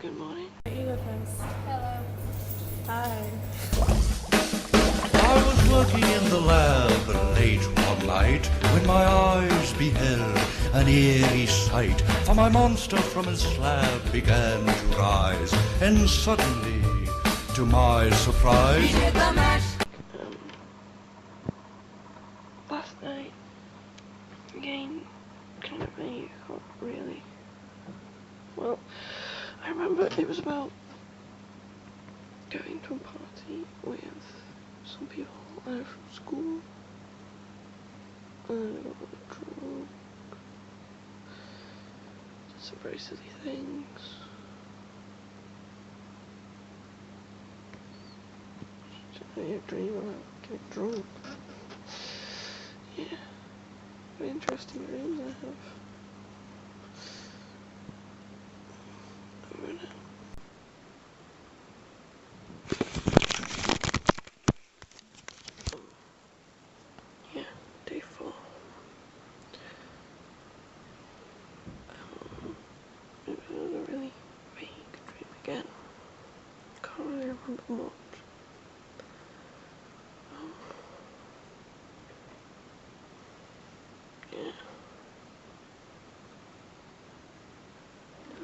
Good morning. Here you go, friends. Hello. Hi. I was working in the lab late one night when my eyes beheld an eerie sight. For my monster from his slab began to rise, and suddenly, to my surprise, He did the mash. Last night, again, kind of vague, not really. Well, I remember it was about going to a party with some people from school, and I got really drunk, did some very silly things. I dream about getting drunk. Yeah, very interesting dreams I have. Over now. Yeah, day 4. It was a really vague dream again. Can't really remember much. Yeah.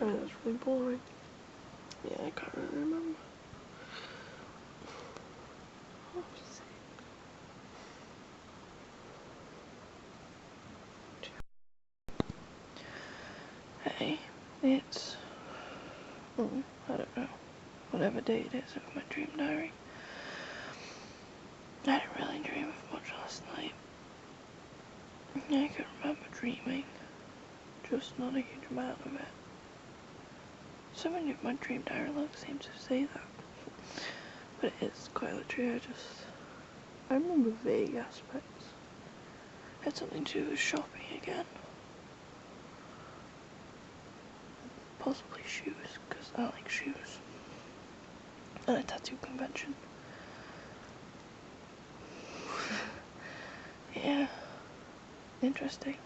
Oh, that's really boring. Yeah, I can't really remember. Oh, sick. Hey, it's, I don't know, whatever day it is of my dream diary. I didn't really dream of much last night. I can remember dreaming, just not a huge amount of it. So many of my dream diary logs seem to say that, but it is quite literally I remember vague aspects. It had something to do with shopping again. Possibly shoes, because I like shoes. And a tattoo convention. Yeah. Interesting.